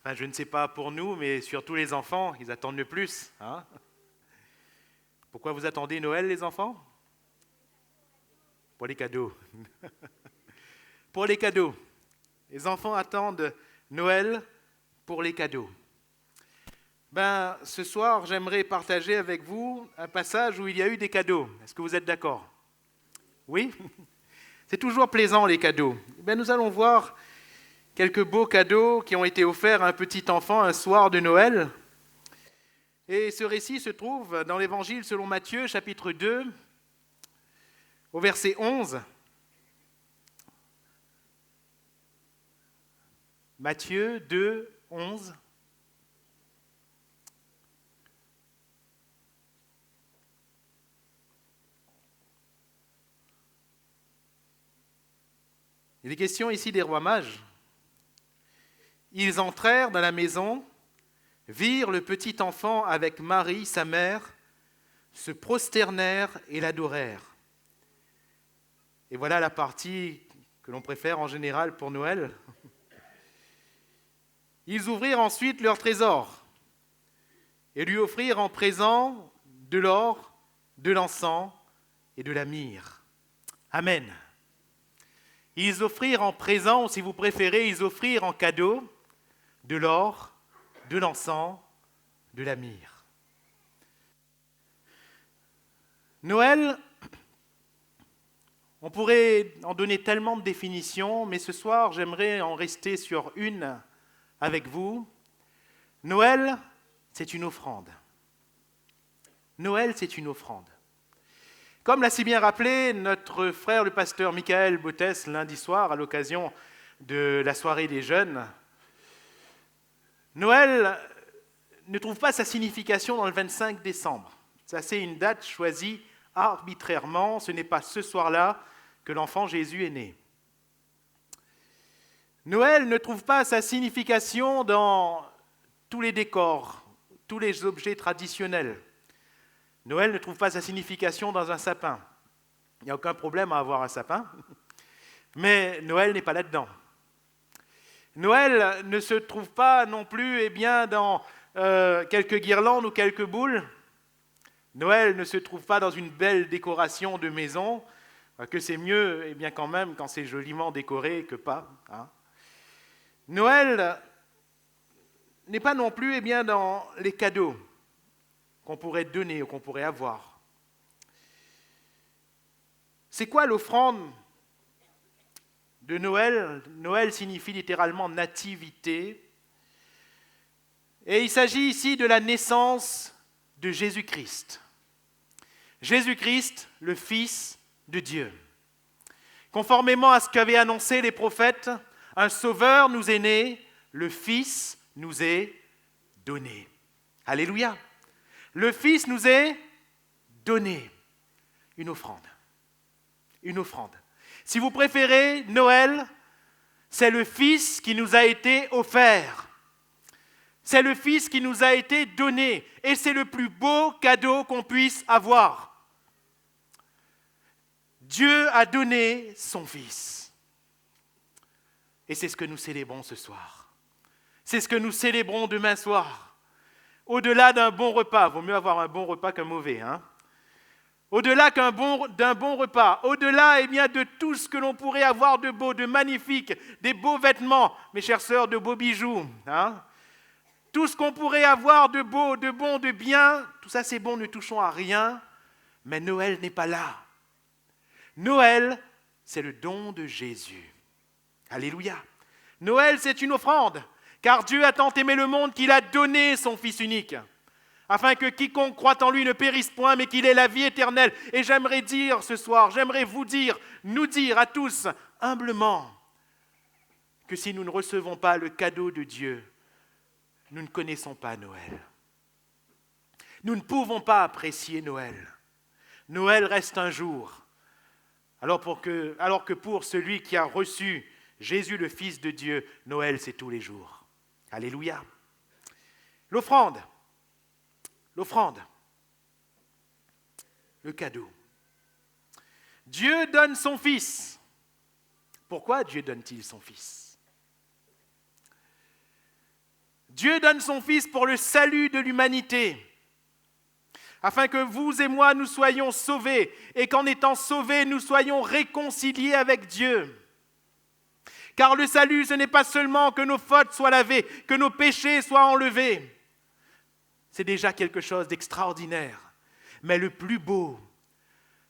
Enfin, je ne sais pas pour nous, mais surtout les enfants, ils attendent le plus. Hein? Pourquoi vous attendez Noël, les enfants? Pour les cadeaux. Pour les cadeaux. Les enfants attendent Noël pour les cadeaux. Ce soir, j'aimerais partager avec vous un passage où il y a eu des cadeaux. Est-ce que vous êtes d'accord? Oui? C'est toujours plaisant, les cadeaux. Nous allons voir quelques beaux cadeaux qui ont été offerts à un petit enfant un soir de Noël. Et ce récit se trouve dans l'Évangile selon Matthieu, chapitre 2, au verset 11. Matthieu 2, 11. Il est question ici des rois mages. Ils entrèrent dans la maison, virent le petit enfant avec Marie, sa mère, se prosternèrent et l'adorèrent. Et voilà la partie que l'on préfère en général pour Noël. Ils ouvrirent ensuite leur trésor et lui offrirent en présent de l'or, de l'encens et de la myrrhe. Amen. Ils offrirent en présent, ou si vous préférez, ils offrirent en cadeau de l'or, de l'encens, de la myrrhe. Noël, on pourrait en donner tellement de définitions, mais ce soir, j'aimerais en rester sur une avec vous. Noël, c'est une offrande. Noël, c'est une offrande. Comme l'a si bien rappelé notre frère le pasteur Michael Bottès lundi soir à l'occasion de la soirée des jeunes, Noël ne trouve pas sa signification dans le 25 décembre. Ça, c'est une date choisie arbitrairement. Ce n'est pas ce soir-là que l'enfant Jésus est né. Noël ne trouve pas sa signification dans tous les décors, tous les objets traditionnels. Noël ne trouve pas sa signification dans un sapin. Il n'y a aucun problème à avoir un sapin, mais Noël n'est pas là-dedans. Noël ne se trouve pas non plus dans quelques guirlandes ou quelques boules. Noël ne se trouve pas dans une belle décoration de maison, que c'est mieux quand même quand c'est joliment décoré que pas. Hein. Noël n'est pas non plus dans les cadeaux qu'on pourrait donner ou qu'on pourrait avoir. C'est quoi l'offrande de Noël? Noël signifie littéralement nativité. Et il s'agit ici de la naissance de Jésus-Christ. Jésus-Christ, le Fils de Dieu. Conformément à ce qu'avaient annoncé les prophètes, un sauveur nous est né, le Fils nous est donné. Alléluia. Le Fils nous est donné. Une offrande. Une offrande. Si vous préférez, Noël, c'est le Fils qui nous a été offert. C'est le Fils qui nous a été donné. Et c'est le plus beau cadeau qu'on puisse avoir. Dieu a donné son Fils. Et c'est ce que nous célébrons ce soir. C'est ce que nous célébrons demain soir. Au-delà d'un bon repas, vaut mieux avoir un bon repas qu'un mauvais, hein? Au-delà d'un bon repas, au-delà de tout ce que l'on pourrait avoir de beau, de magnifique, des beaux vêtements, mes chères sœurs, de beaux bijoux, hein? Tout ce qu'on pourrait avoir de beau, de bon, de bien, tout ça c'est bon, ne touchons à rien, mais Noël n'est pas là. Noël, c'est le don de Jésus. Alléluia. Noël, c'est une offrande, car Dieu a tant aimé le monde qu'il a donné son Fils unique, afin que quiconque croit en lui ne périsse point, mais qu'il ait la vie éternelle. Et j'aimerais dire ce soir, j'aimerais vous dire, nous dire à tous, humblement, que si nous ne recevons pas le cadeau de Dieu, nous ne connaissons pas Noël. Nous ne pouvons pas apprécier Noël. Noël reste un jour, alors que pour celui qui a reçu Jésus le Fils de Dieu, Noël c'est tous les jours. Alléluia. L'offrande, le cadeau. Dieu donne son Fils. Pourquoi Dieu donne-t-il son Fils? Dieu donne son Fils pour le salut de l'humanité, afin que vous et moi, nous soyons sauvés, et qu'en étant sauvés, nous soyons réconciliés avec Dieu. Car le salut, ce n'est pas seulement que nos fautes soient lavées, que nos péchés soient enlevés. C'est déjà quelque chose d'extraordinaire. Mais le plus beau,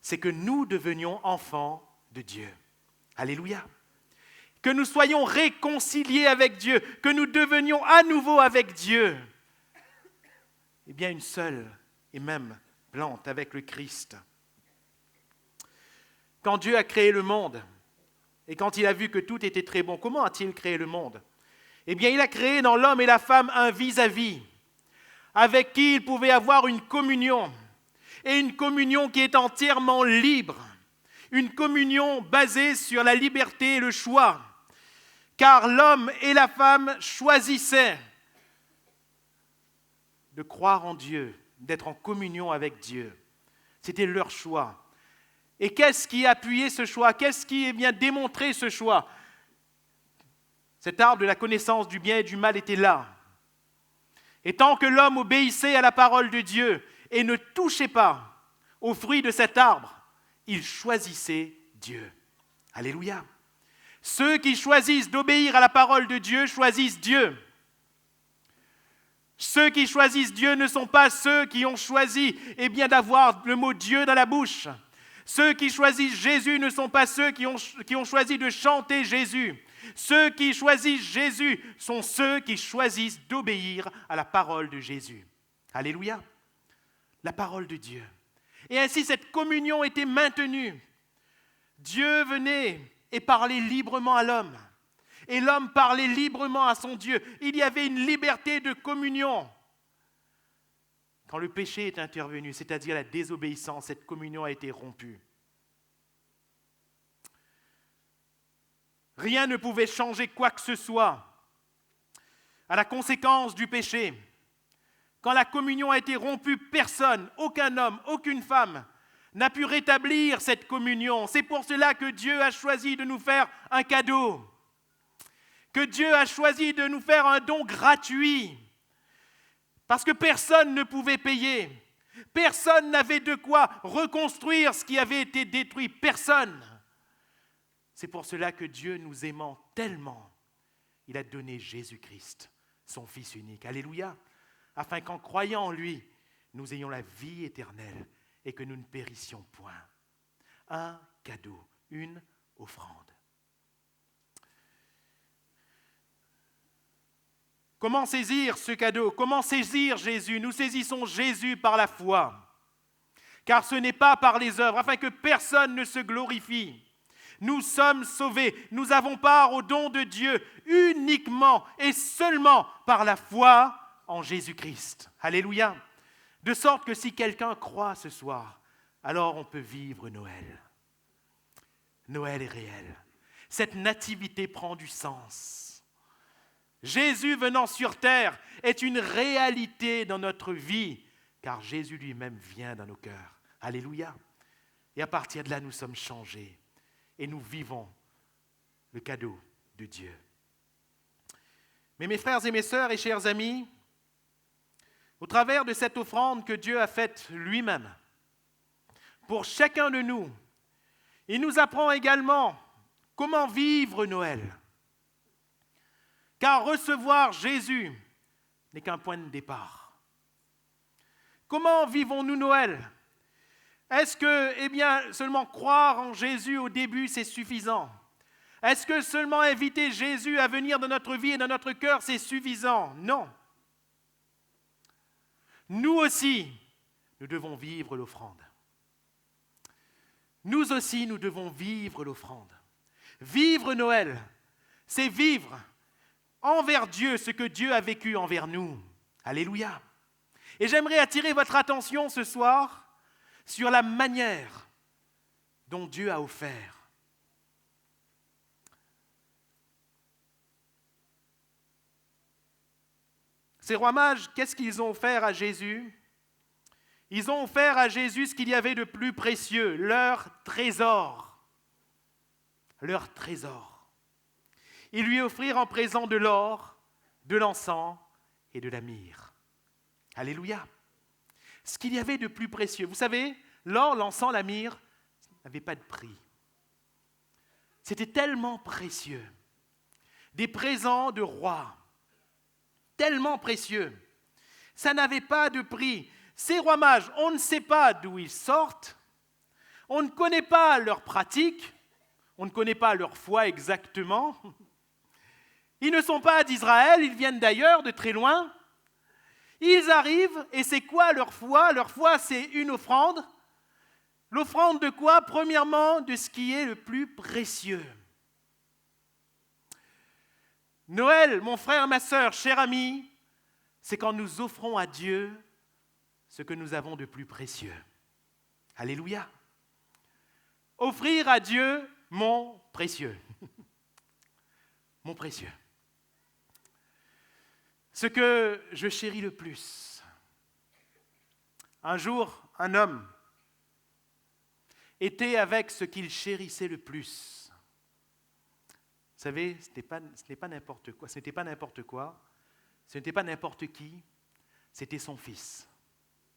c'est que nous devenions enfants de Dieu. Alléluia. Que nous soyons réconciliés avec Dieu, que nous devenions à nouveau avec Dieu. Eh bien, une seule et même plante avec le Christ. Quand Dieu a créé le monde, et quand il a vu que tout était très bon, comment a-t-il créé le monde? Eh bien, il a créé dans l'homme et la femme un vis-à-vis, avec qui il pouvait avoir une communion, et une communion qui est entièrement libre, une communion basée sur la liberté et le choix, car l'homme et la femme choisissaient de croire en Dieu, d'être en communion avec Dieu. C'était leur choix. Et qu'est-ce qui a appuyé ce choix? Qu'est-ce qui a bien démontré ce choix? Cet arbre de la connaissance du bien et du mal était là. Et tant que l'homme obéissait à la parole de Dieu et ne touchait pas aux fruits de cet arbre, il choisissait Dieu. Alléluia. Ceux qui choisissent d'obéir à la parole de Dieu choisissent Dieu. Ceux qui choisissent Dieu ne sont pas ceux qui ont choisi d'avoir le mot Dieu dans la bouche. Ceux qui choisissent Jésus ne sont pas ceux qui ont choisi de chanter Jésus. Ceux qui choisissent Jésus sont ceux qui choisissent d'obéir à la parole de Jésus. Alléluia. La parole de Dieu. Et ainsi, cette communion était maintenue. Dieu venait et parlait librement à l'homme. Et l'homme parlait librement à son Dieu. Il y avait une liberté de communion. Quand le péché est intervenu, c'est-à-dire la désobéissance, cette communion a été rompue. Rien ne pouvait changer quoi que ce soit à la conséquence du péché. Quand la communion a été rompue, personne, aucun homme, aucune femme n'a pu rétablir cette communion. C'est pour cela que Dieu a choisi de nous faire un cadeau, que Dieu a choisi de nous faire un don gratuit, parce que personne ne pouvait payer, personne n'avait de quoi reconstruire ce qui avait été détruit, personne. C'est pour cela que Dieu, nous aimant tellement, il a donné Jésus-Christ, son Fils unique. Alléluia. Afin qu'en croyant en lui, nous ayons la vie éternelle et que nous ne périssions point. Un cadeau, une offrande. Comment saisir ce cadeau? Comment saisir Jésus? Nous saisissons Jésus par la foi, car ce n'est pas par les œuvres, afin que personne ne se glorifie. Nous sommes sauvés, nous avons part au don de Dieu uniquement et seulement par la foi en Jésus-Christ. Alléluia. De sorte que si quelqu'un croit ce soir, alors on peut vivre Noël. Noël est réel. Cette nativité prend du sens. Jésus venant sur terre est une réalité dans notre vie, car Jésus lui-même vient dans nos cœurs. Alléluia. Et à partir de là, nous sommes changés et nous vivons le cadeau de Dieu. Mais mes frères et mes sœurs et chers amis, au travers de cette offrande que Dieu a faite lui-même, pour chacun de nous, il nous apprend également comment vivre Noël. Car recevoir Jésus n'est qu'un point de départ. Comment vivons-nous Noël? Est-ce que, seulement croire en Jésus au début, c'est suffisant? Est-ce que seulement inviter Jésus à venir dans notre vie et dans notre cœur, c'est suffisant? Non. Nous aussi, nous devons vivre l'offrande. Nous aussi, nous devons vivre l'offrande. Vivre Noël, c'est vivre envers Dieu ce que Dieu a vécu envers nous. Alléluia. Et j'aimerais attirer votre attention ce soir sur la manière dont Dieu a offert. Ces rois mages, qu'est-ce qu'ils ont offert à Jésus? Ils ont offert à Jésus ce qu'il y avait de plus précieux, leur trésor. Leur trésor. Ils lui offrirent en présent de l'or, de l'encens et de la myrrhe. Alléluia. Ce qu'il y avait de plus précieux. Vous savez, l'or, l'encens, la myrrhe n'avaient pas de prix. C'était tellement précieux. Des présents de rois, tellement précieux. Ça n'avait pas de prix. Ces rois mages, on ne sait pas d'où ils sortent, on ne connaît pas leurs pratiques, on ne connaît pas leur foi exactement. Ils ne sont pas d'Israël, ils viennent d'ailleurs, de très loin. Ils arrivent, et c'est quoi leur foi? Leur foi, c'est une offrande. L'offrande de quoi? Premièrement, de ce qui est le plus précieux. Noël, mon frère, ma sœur, cher ami, c'est quand nous offrons à Dieu ce que nous avons de plus précieux. Alléluia. Offrir à Dieu mon précieux. Mon précieux. Ce que je chéris le plus. Un jour, un homme était avec ce qu'il chérissait le plus. Vous savez, ce n'était pas n'importe quoi, ce n'était pas n'importe qui, c'était son fils,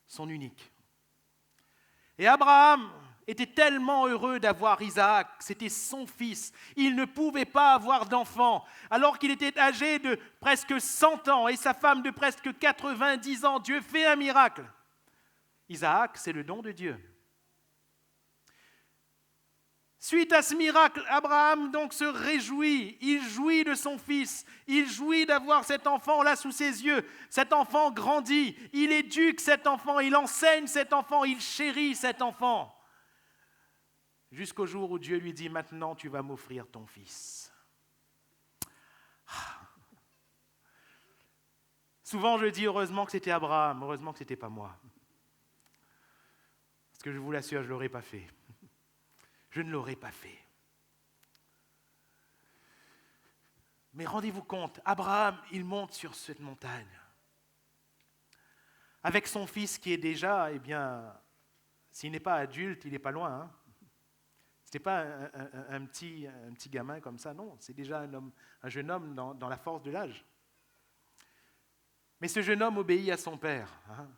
son unique. Et Abraham était tellement heureux d'avoir Isaac, c'était son fils. Il ne pouvait pas avoir d'enfant, alors qu'il était âgé de presque 100 ans et sa femme de presque 90 ans. Dieu fait un miracle. Isaac, c'est le don de Dieu. Suite à ce miracle, Abraham donc se réjouit, il jouit de son fils, il jouit d'avoir cet enfant-là sous ses yeux. Cet enfant grandit, il éduque cet enfant, il enseigne cet enfant, il chérit cet enfant. Jusqu'au jour où Dieu lui dit, maintenant tu vas m'offrir ton fils. Souvent je dis heureusement que c'était Abraham, heureusement que ce n'était pas moi. Parce que je vous l'assure, je ne l'aurais pas fait. Je ne l'aurais pas fait. Mais rendez-vous compte, Abraham, il monte sur cette montagne. Avec son fils qui est déjà, s'il n'est pas adulte, il n'est pas loin. Hein. Ce n'est pas un petit gamin comme ça, non. C'est déjà un jeune homme dans la force de l'âge. Mais ce jeune homme obéit à son père. Hein.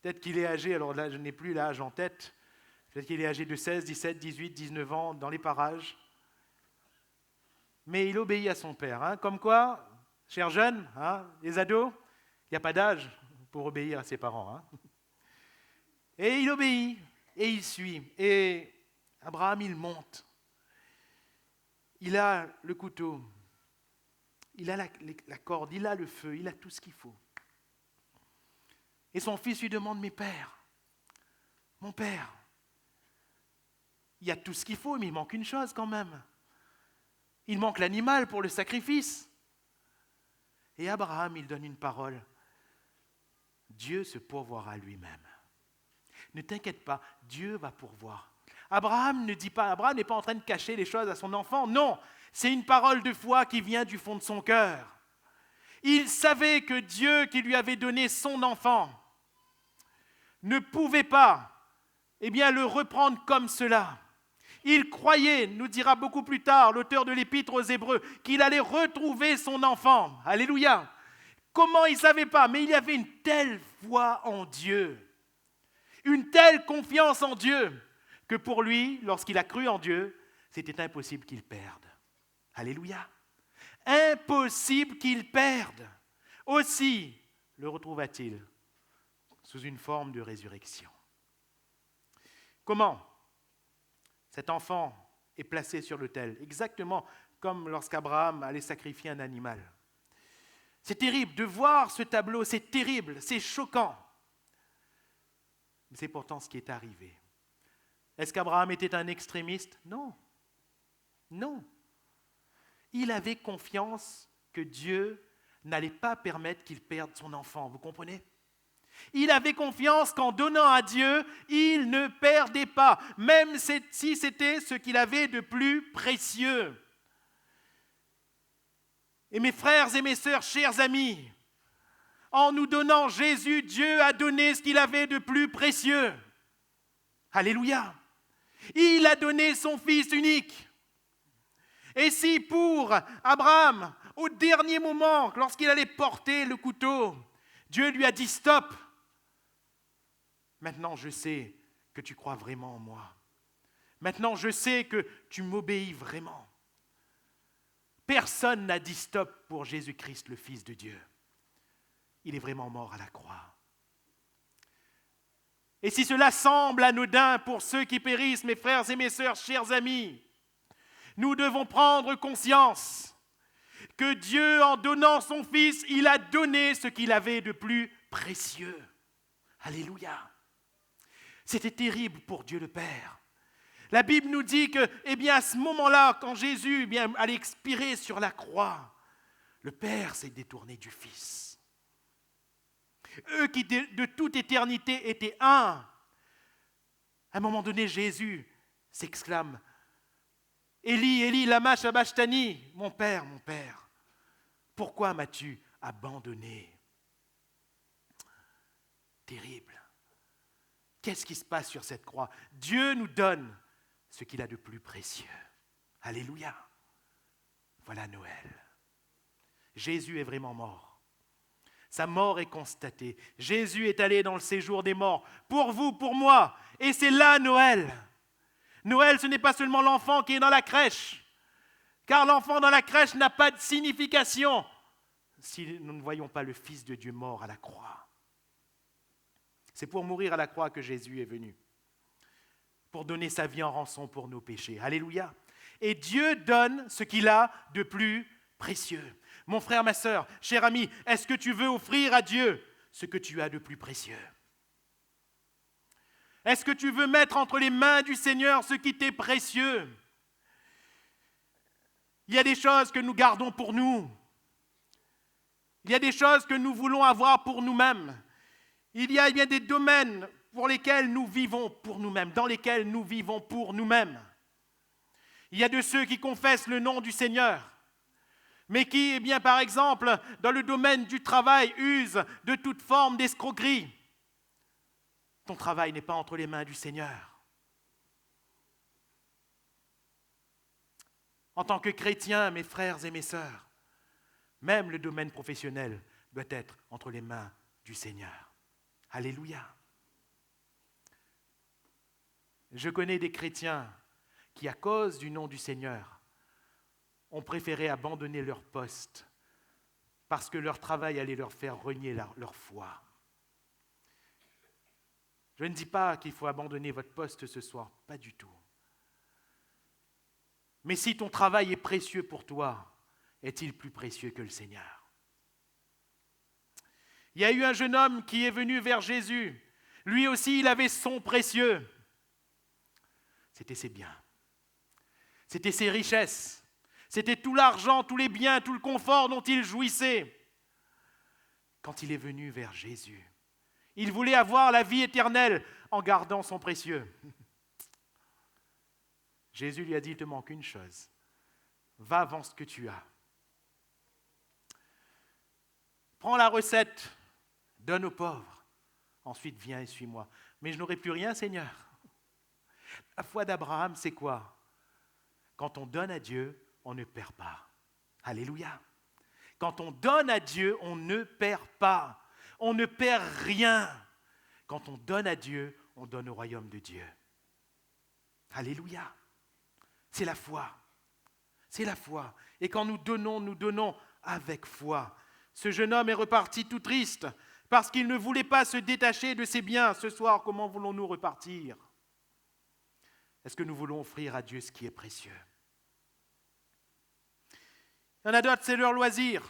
Peut-être qu'il est âgé, alors là, je n'ai plus l'âge en tête. Peut-être qu'il est âgé de 16, 17, 18, 19 ans, dans les parages. Mais il obéit à son père. Hein. Comme quoi, chers jeunes, hein, les ados, il n'y a pas d'âge pour obéir à ses parents. Hein. Et il obéit, et il suit. Et Abraham, il monte. Il a le couteau, il a la corde, il a le feu, il a tout ce qu'il faut. Et son fils lui demande, mais père, mon père, il y a tout ce qu'il faut, mais il manque une chose quand même. Il manque l'animal pour le sacrifice. Et Abraham, il donne une parole. Dieu se pourvoira lui-même. Ne t'inquiète pas, Dieu va pourvoir. Abraham n'est pas en train de cacher les choses à son enfant. Non, c'est une parole de foi qui vient du fond de son cœur. Il savait que Dieu qui lui avait donné son enfant ne pouvait pas le reprendre comme cela. Il croyait, nous dira beaucoup plus tard l'auteur de l'Épître aux Hébreux, qu'il allait retrouver son enfant. Alléluia. Comment il ne savait pas? Mais il y avait une telle foi en Dieu, une telle confiance en Dieu, que pour lui, lorsqu'il a cru en Dieu, c'était impossible qu'il perde. Alléluia. Impossible qu'il perde. Aussi le retrouva-t-il sous une forme de résurrection. Comment? Cet enfant est placé sur l'autel, exactement comme lorsqu'Abraham allait sacrifier un animal. C'est terrible de voir ce tableau, c'est terrible, c'est choquant. Mais c'est pourtant ce qui est arrivé. Est-ce qu'Abraham était un extrémiste? Non. Non. Il avait confiance que Dieu n'allait pas permettre qu'il perde son enfant, vous comprenez? Il avait confiance qu'en donnant à Dieu, il ne perdait pas, même si c'était ce qu'il avait de plus précieux. Et mes frères et mes sœurs, chers amis, en nous donnant Jésus, Dieu a donné ce qu'il avait de plus précieux. Alléluia. Il a donné son Fils unique. Et si pour Abraham, au dernier moment, lorsqu'il allait porter le couteau, Dieu lui a dit « Stop ! Maintenant, je sais que tu crois vraiment en moi. Maintenant, je sais que tu m'obéis vraiment. » Personne n'a dit stop pour Jésus-Christ, le Fils de Dieu. Il est vraiment mort à la croix. Et si cela semble anodin pour ceux qui périssent, mes frères et mes sœurs, chers amis, nous devons prendre conscience que Dieu, en donnant son Fils, il a donné ce qu'il avait de plus précieux. Alléluia. C'était terrible pour Dieu le Père. La Bible nous dit que, à ce moment-là, quand Jésus allait expirer sur la croix, le Père s'est détourné du Fils. Eux qui de toute éternité étaient un. À un moment donné, Jésus s'exclame « Élie, Élie, lama sabachthani » « Mon Père, pourquoi m'as-tu abandonné ?» Terrible. Qu'est-ce qui se passe sur cette croix? Dieu nous donne ce qu'il a de plus précieux. Alléluia. Voilà Noël. Jésus est vraiment mort. Sa mort est constatée. Jésus est allé dans le séjour des morts. Pour vous, pour moi. Et c'est là Noël. Noël, ce n'est pas seulement l'enfant qui est dans la crèche. Car l'enfant dans la crèche n'a pas de signification si nous ne voyons pas le Fils de Dieu mort à la croix. C'est pour mourir à la croix que Jésus est venu. Pour donner sa vie en rançon pour nos péchés. Alléluia. Et Dieu donne ce qu'il a de plus précieux. Mon frère, ma sœur, cher ami, est-ce que tu veux offrir à Dieu ce que tu as de plus précieux? Est-ce que tu veux mettre entre les mains du Seigneur ce qui t'est précieux? Il y a des choses que nous gardons pour nous. Il y a des choses que nous voulons avoir pour nous-mêmes. Il y a bien des domaines pour lesquels nous vivons pour nous-mêmes, dans lesquels nous vivons pour nous-mêmes. Il y a de ceux qui confessent le nom du Seigneur, mais qui, par exemple, dans le domaine du travail, usent de toute forme d'escroquerie. Ton travail n'est pas entre les mains du Seigneur. En tant que chrétien, mes frères et mes sœurs, même le domaine professionnel doit être entre les mains du Seigneur. Alléluia. Je connais des chrétiens qui, à cause du nom du Seigneur, ont préféré abandonner leur poste parce que leur travail allait leur faire renier leur foi. Je ne dis pas qu'il faut abandonner votre poste ce soir, pas du tout. Mais si ton travail est précieux pour toi, est-il plus précieux que le Seigneur? Il y a eu un jeune homme qui est venu vers Jésus. Lui aussi, il avait son précieux. C'était ses biens. C'était ses richesses. C'était tout l'argent, tous les biens, tout le confort dont il jouissait. Quand il est venu vers Jésus, il voulait avoir la vie éternelle en gardant son précieux. Jésus lui a dit, il te manque une chose. Va vends ce que tu as. Prends la recette, donne aux pauvres. Ensuite, viens et suis-moi. Mais je n'aurai plus rien, Seigneur. La foi d'Abraham, c'est quoi? Quand on donne à Dieu, on ne perd pas. Alléluia. Quand on donne à Dieu, on ne perd pas. On ne perd rien. Quand on donne à Dieu, on donne au royaume de Dieu. Alléluia. C'est la foi. C'est la foi. Et quand nous donnons avec foi. Ce jeune homme est reparti tout triste parce qu'il ne voulait pas se détacher de ses biens. Ce soir, comment voulons-nous repartir? Est-ce que nous voulons offrir à Dieu ce qui est précieux? Il y en a d'autres, c'est leur loisir.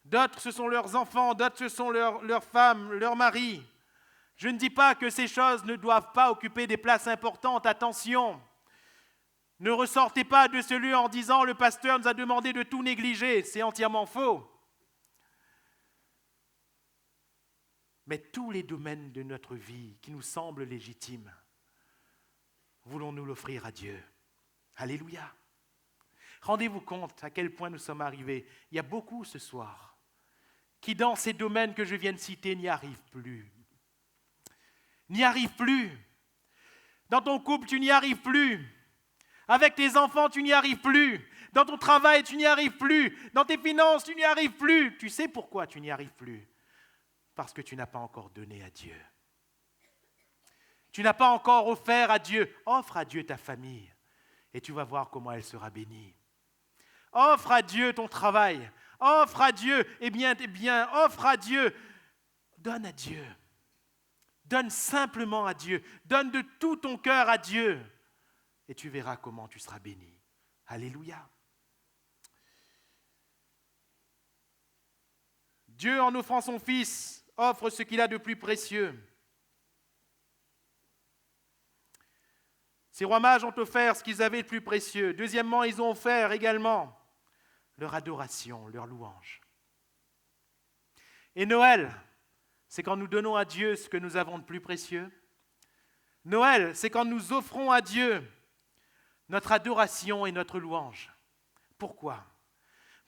D'autres, ce sont leurs enfants. D'autres, ce sont leurs femmes, leurs maris. Je ne dis pas que ces choses ne doivent pas occuper des places importantes. Attention. Ne ressortez pas de ce lieu en disant « le pasteur nous a demandé de tout négliger ». C'est entièrement faux. Mais tous les domaines de notre vie qui nous semblent légitimes, voulons-nous l'offrir à Dieu? Alléluia. Rendez-vous compte à quel point nous sommes arrivés. Il y a beaucoup ce soir qui, dans ces domaines que je viens de citer, n'y arrivent plus. N'y arrivent plus. Dans ton couple, tu n'y arrives plus. Avec tes enfants, tu n'y arrives plus. Dans ton travail, tu n'y arrives plus. Dans tes finances, tu n'y arrives plus. Tu sais pourquoi tu n'y arrives plus? Parce que tu n'as pas encore donné à Dieu. Tu n'as pas encore offert à Dieu. Offre à Dieu ta famille et tu vas voir comment elle sera bénie. Offre à Dieu ton travail. Offre à Dieu tes biens. Offre à Dieu. Donne à Dieu. Donne simplement à Dieu. Donne de tout ton cœur à Dieu. Et tu verras comment tu seras béni. Alléluia. Dieu, en offrant son Fils, offre ce qu'il a de plus précieux. Ces rois mages ont offert ce qu'ils avaient de plus précieux. Deuxièmement, ils ont offert également leur adoration, leur louange. Et Noël, c'est quand nous donnons à Dieu ce que nous avons de plus précieux. Noël, c'est quand nous offrons à Dieu notre adoration et notre louange. Pourquoi?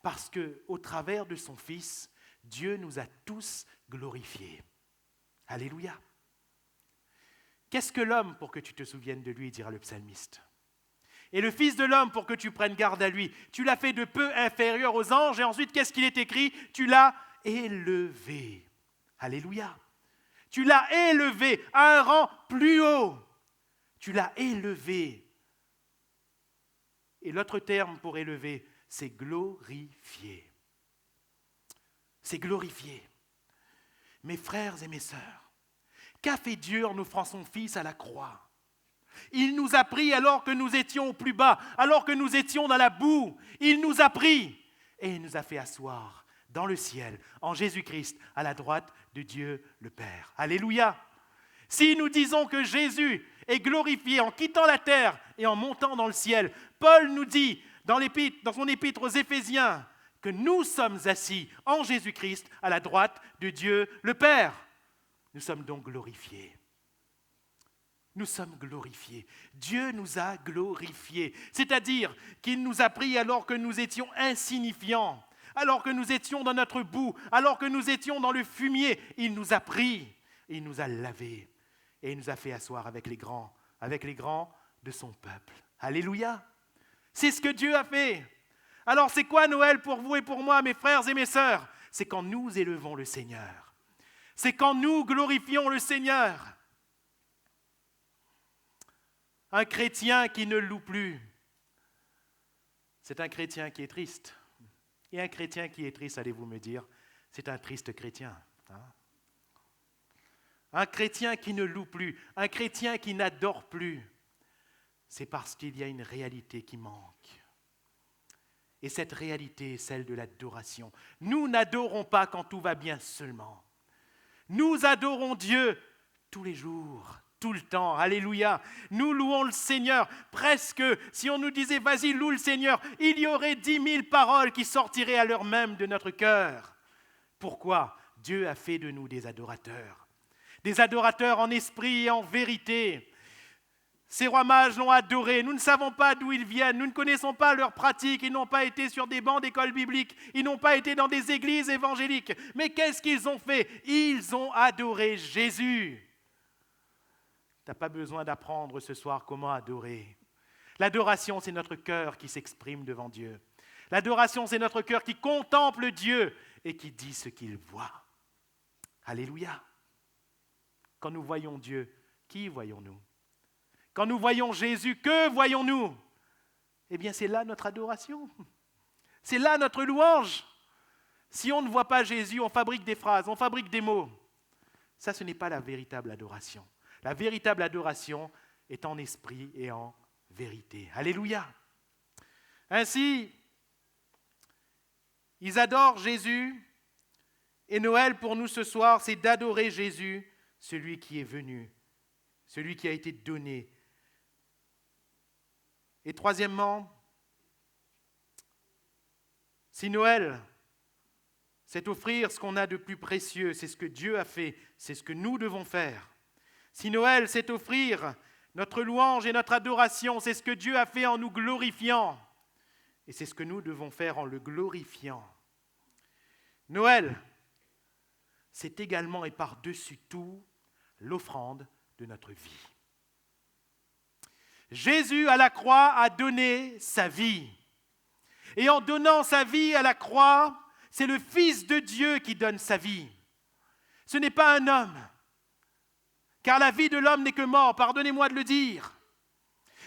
Parce qu'au travers de son Fils, Dieu nous a tous glorifiés. Alléluia. Qu'est-ce que l'homme pour que tu te souviennes de lui, dira le psalmiste? Et le Fils de l'homme pour que tu prennes garde à lui. Tu l'as fait de peu inférieur aux anges et ensuite, qu'est-ce qu'il est écrit? Tu l'as élevé. Alléluia. Tu l'as élevé à un rang plus haut. Tu l'as élevé. Et l'autre terme pour élever, c'est glorifier. C'est glorifier. Mes frères et mes sœurs, qu'a fait Dieu en offrant son Fils à la croix? Il nous a pris alors que nous étions au plus bas, alors que nous étions dans la boue. Il nous a pris et il nous a fait asseoir dans le ciel, en Jésus-Christ, à la droite de Dieu le Père. Alléluia! Si nous disons que Jésus est glorifié en quittant la terre et en montant dans le ciel, Paul nous dit dans son épître aux Éphésiens que nous sommes assis en Jésus-Christ à la droite de Dieu le Père. Nous sommes donc glorifiés. Nous sommes glorifiés. Dieu nous a glorifiés. C'est-à-dire qu'il nous a pris alors que nous étions insignifiants, alors que nous étions dans notre boue, alors que nous étions dans le fumier. Il nous a pris, il nous a lavés et il nous a fait asseoir avec les grands de son peuple. Alléluia! C'est ce que Dieu a fait. Alors c'est quoi Noël pour vous et pour moi, mes frères et mes sœurs? C'est quand nous élevons le Seigneur. C'est quand nous glorifions le Seigneur. Un chrétien qui ne loue plus, c'est un chrétien qui est triste. Et un chrétien qui est triste, allez-vous me dire, c'est un triste chrétien. Un chrétien qui ne loue plus, un chrétien qui n'adore plus, c'est parce qu'il y a une réalité qui manque. Et cette réalité est celle de l'adoration. Nous n'adorons pas quand tout va bien seulement. Nous adorons Dieu tous les jours, tout le temps. Alléluia. Nous louons le Seigneur. Presque, si on nous disait, vas-y, loue le Seigneur, il y aurait 10 000 paroles qui sortiraient à l'heure même de notre cœur. Pourquoi? Dieu a fait de nous des adorateurs en esprit et en vérité. Ces rois mages l'ont adoré. Nous ne savons pas d'où ils viennent. Nous ne connaissons pas leurs pratiques. Ils n'ont pas été sur des bancs d'école biblique. Ils n'ont pas été dans des églises évangéliques. Mais qu'est-ce qu'ils ont fait? Ils ont adoré Jésus. Tu n'as pas besoin d'apprendre ce soir comment adorer. L'adoration, c'est notre cœur qui s'exprime devant Dieu. L'adoration, c'est notre cœur qui contemple Dieu et qui dit ce qu'il voit. Alléluia. Quand nous voyons Dieu, qui voyons-nous? Quand nous voyons Jésus, que voyons-nous? Eh bien, c'est là notre adoration. C'est là notre louange. Si on ne voit pas Jésus, on fabrique des phrases, on fabrique des mots. Ça, ce n'est pas la véritable adoration. La véritable adoration est en esprit et en vérité. Alléluia. Ainsi, ils adorent Jésus. Et Noël, pour nous ce soir, c'est d'adorer Jésus, celui qui est venu, celui qui a été donné. Et troisièmement, si Noël, c'est offrir ce qu'on a de plus précieux, c'est ce que Dieu a fait, c'est ce que nous devons faire. Si Noël, c'est offrir notre louange et notre adoration, c'est ce que Dieu a fait en nous glorifiant. Et c'est ce que nous devons faire en le glorifiant. Noël, c'est également et par-dessus tout l'offrande de notre vie. Jésus à la croix a donné sa vie. Et en donnant sa vie à la croix, c'est le Fils de Dieu qui donne sa vie. Ce n'est pas un homme, car la vie de l'homme n'est que mort, pardonnez-moi de le dire.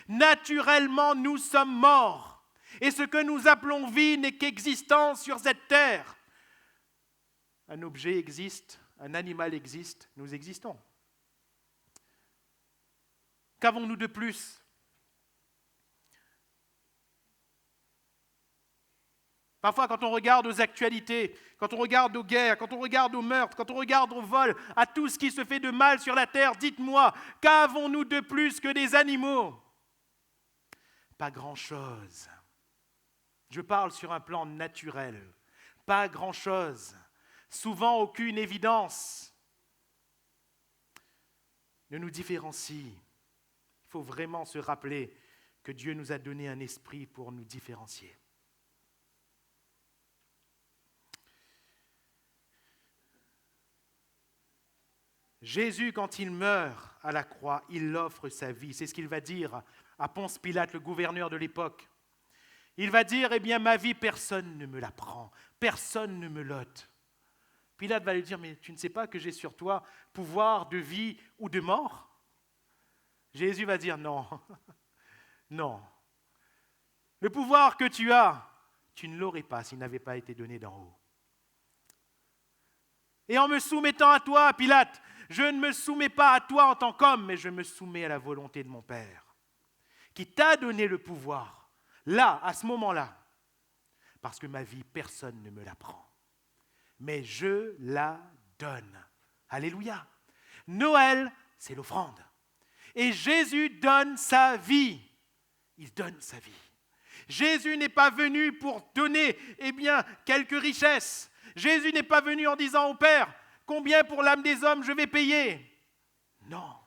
Naturellement, nous sommes morts, et ce que nous appelons vie n'est qu'existence sur cette terre. Un objet existe, un animal existe, nous existons. Qu'avons-nous de plus ? Parfois, quand on regarde aux actualités, quand on regarde aux guerres, quand on regarde aux meurtres, quand on regarde au vol, à tout ce qui se fait de mal sur la terre, dites-moi, qu'avons-nous de plus que des animaux ? Pas grand-chose. Je parle sur un plan naturel. Pas grand-chose. Souvent, aucune évidence ne nous différencie. Il faut vraiment se rappeler que Dieu nous a donné un esprit pour nous différencier. Jésus, quand il meurt à la croix, il offre sa vie. C'est ce qu'il va dire à Ponce Pilate, le gouverneur de l'époque. Il va dire, eh bien, ma vie, personne ne me la prend, personne ne me l'ôte. Pilate va lui dire, mais tu ne sais pas que j'ai sur toi pouvoir de vie ou de mort ? Jésus va dire, non, non. Le pouvoir que tu as, tu ne l'aurais pas s'il n'avait pas été donné d'en haut. Et en me soumettant à toi, Pilate, je ne me soumets pas à toi en tant qu'homme, mais je me soumets à la volonté de mon Père, qui t'a donné le pouvoir, là, à ce moment-là, parce que ma vie, personne ne me la prend. Mais je la donne. Alléluia. Noël, c'est l'offrande. Et Jésus donne sa vie. Il donne sa vie. Jésus n'est pas venu pour donner, quelques richesses. Jésus n'est pas venu en disant au Père, combien pour l'âme des hommes je vais payer ? Non.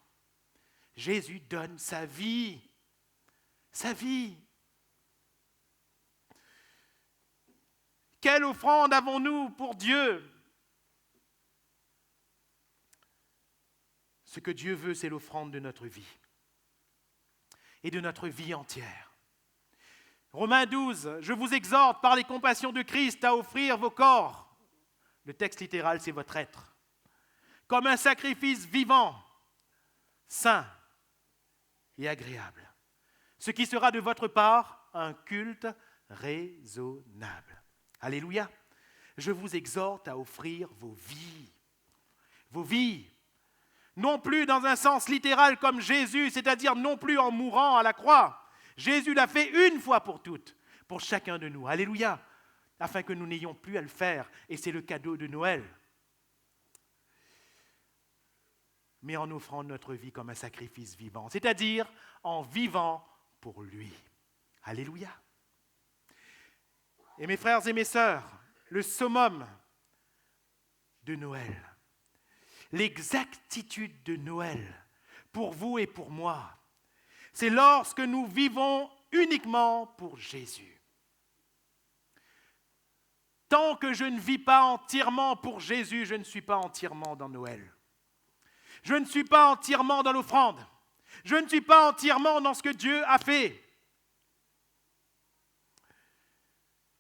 Jésus donne sa vie. Sa vie. Quelle offrande avons-nous pour Dieu ? Ce que Dieu veut, c'est l'offrande de notre vie. Et de notre vie entière. Romains 12, je vous exhorte par les compassions de Christ à offrir vos corps. Le texte littéral, c'est votre être. Comme un sacrifice vivant, saint et agréable. Ce qui sera de votre part un culte raisonnable. Alléluia. Je vous exhorte à offrir vos vies. Vos vies. Non plus dans un sens littéral comme Jésus, c'est-à-dire non plus en mourant à la croix. Jésus l'a fait une fois pour toutes, pour chacun de nous. Alléluia. Afin que nous n'ayons plus à le faire. Et c'est le cadeau de Noël. Mais en offrant notre vie comme un sacrifice vivant, c'est-à-dire en vivant pour lui. Alléluia. Et mes frères et mes sœurs, le summum de Noël, l'exactitude de Noël, pour vous et pour moi, c'est lorsque nous vivons uniquement pour Jésus. Tant que je ne vis pas entièrement pour Jésus, je ne suis pas entièrement dans Noël. Je ne suis pas entièrement dans l'offrande. Je ne suis pas entièrement dans ce que Dieu a fait.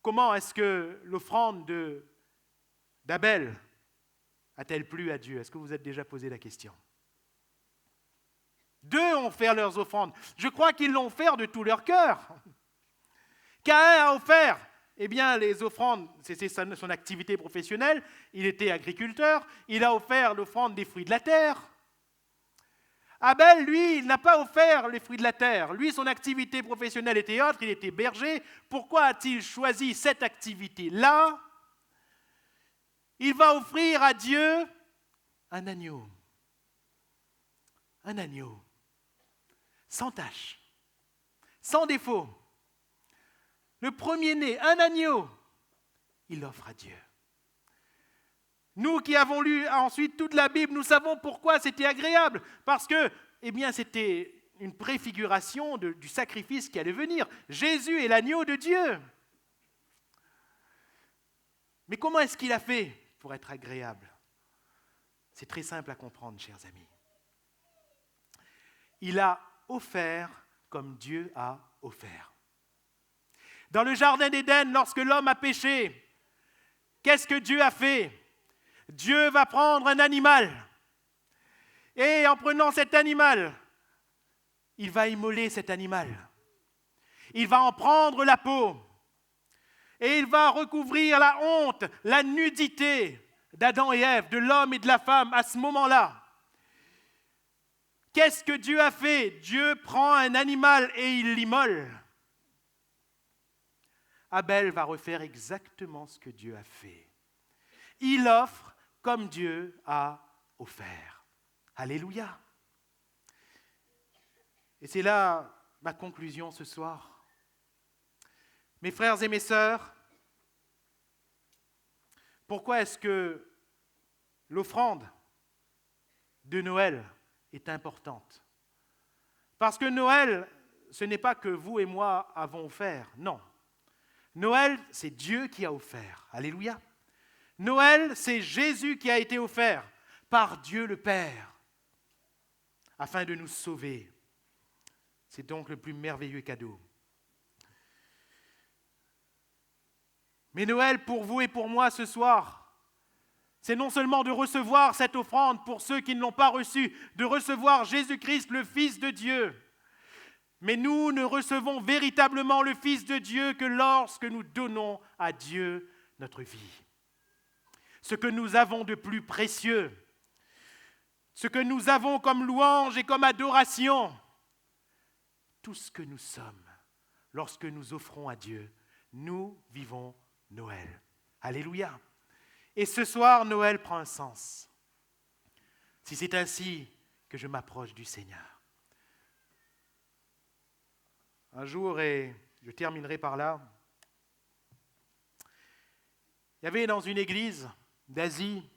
Comment est-ce que l'offrande d'Abel a-t-elle plu à Dieu ? Est-ce que vous vous êtes déjà posé la question ? 2 ont offert leurs offrandes. Je crois qu'ils l'ont offert de tout leur cœur. Caïn a offert les offrandes, c'est son activité professionnelle. Il était agriculteur. Il a offert l'offrande des fruits de la terre. Abel, lui, il n'a pas offert les fruits de la terre. Lui, son activité professionnelle était autre. Il était berger. Pourquoi a-t-il choisi cette activité-là ? Il va offrir à Dieu un agneau. Un agneau. Sans tache. Sans défaut. Le premier-né, un agneau, il l'offre à Dieu. Nous qui avons lu ensuite toute la Bible, nous savons pourquoi c'était agréable. Parce que, c'était une préfiguration du sacrifice qui allait venir. Jésus est l'agneau de Dieu. Mais comment est-ce qu'il a fait pour être agréable ? C'est très simple à comprendre, chers amis. Il a offert comme Dieu a offert. Dans le jardin d'Éden, lorsque l'homme a péché, qu'est-ce que Dieu a fait? Dieu va prendre un animal. Et en prenant cet animal, il va immoler cet animal. Il va en prendre la peau. Et il va recouvrir la honte, la nudité d'Adam et Ève, de l'homme et de la femme à ce moment-là. Qu'est-ce que Dieu a fait? Dieu prend un animal et il l'immole. Abel va refaire exactement ce que Dieu a fait. Il offre comme Dieu a offert. Alléluia. Et c'est là ma conclusion ce soir. Mes frères et mes sœurs, pourquoi est-ce que l'offrande de Noël est importante? Parce que Noël, ce n'est pas que vous et moi avons offert, non. Noël, c'est Dieu qui a offert. Alléluia. Noël, c'est Jésus qui a été offert par Dieu le Père, afin de nous sauver. C'est donc le plus merveilleux cadeau. Mais Noël, pour vous et pour moi ce soir, c'est non seulement de recevoir cette offrande pour ceux qui ne l'ont pas reçue, de recevoir Jésus-Christ, le Fils de Dieu. Mais nous ne recevons véritablement le Fils de Dieu que lorsque nous donnons à Dieu notre vie. Ce que nous avons de plus précieux, ce que nous avons comme louange et comme adoration, tout ce que nous sommes, lorsque nous offrons à Dieu, nous vivons Noël. Alléluia. Et ce soir, Noël prend un sens. Si c'est ainsi que je m'approche du Seigneur. Un jour, et je terminerai par là, il y avait dans une église d'Asie,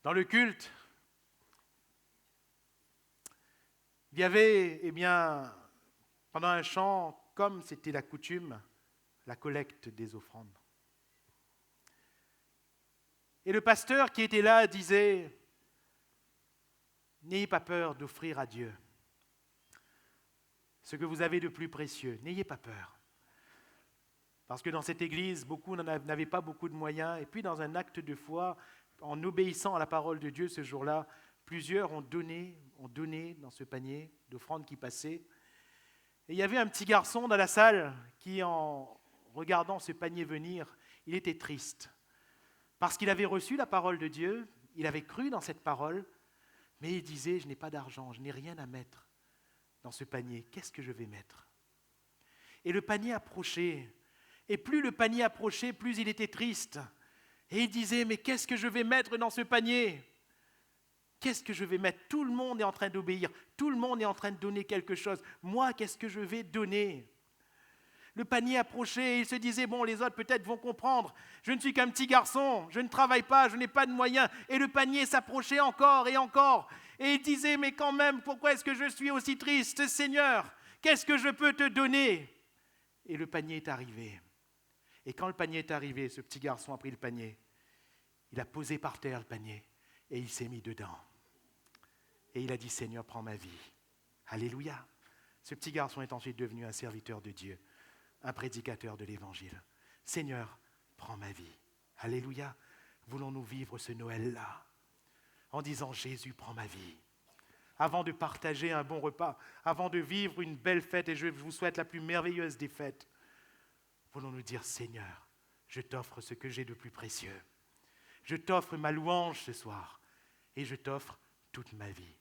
dans le culte, il y avait, pendant un chant, comme c'était la coutume, la collecte des offrandes. Et le pasteur qui était là disait, n'ayez pas peur d'offrir à Dieu ce que vous avez de plus précieux. N'ayez pas peur. Parce que dans cette église, beaucoup n'avaient pas beaucoup de moyens. Et puis dans un acte de foi, en obéissant à la parole de Dieu ce jour-là, plusieurs ont donné dans ce panier d'offrandes qui passait. Et il y avait un petit garçon dans la salle qui, en regardant ce panier venir, il était triste. Parce qu'il avait reçu la parole de Dieu, il avait cru dans cette parole, mais il disait, je n'ai pas d'argent, je n'ai rien à mettre dans ce panier. Qu'est-ce que je vais mettre? Et le panier approchait. Et plus le panier approchait, plus il était triste. Et il disait, mais qu'est-ce que je vais mettre dans ce panier? Qu'est-ce que je vais mettre? Tout le monde est en train d'obéir. Tout le monde est en train de donner quelque chose. Moi, qu'est-ce que je vais donner? Le panier approchait et il se disait, bon, les autres peut-être vont comprendre. Je ne suis qu'un petit garçon, je ne travaille pas, je n'ai pas de moyens. Et le panier s'approchait encore et encore. Et il disait, mais quand même, pourquoi est-ce que je suis aussi triste, Seigneur? Qu'est-ce que je peux te donner? Et le panier est arrivé. Et quand le panier est arrivé, ce petit garçon a pris le panier. Il a posé par terre le panier et il s'est mis dedans. Et il a dit, Seigneur, prends ma vie. Alléluia. Ce petit garçon est ensuite devenu un serviteur de Dieu, un prédicateur de l'Évangile. Seigneur, prends ma vie. Alléluia. Voulons-nous vivre ce Noël-là en disant, Jésus, prends ma vie. Avant de partager un bon repas, avant de vivre une belle fête, et je vous souhaite la plus merveilleuse des fêtes, voulons-nous dire, Seigneur, je t'offre ce que j'ai de plus précieux. Je t'offre ma louange ce soir, et je t'offre toute ma vie.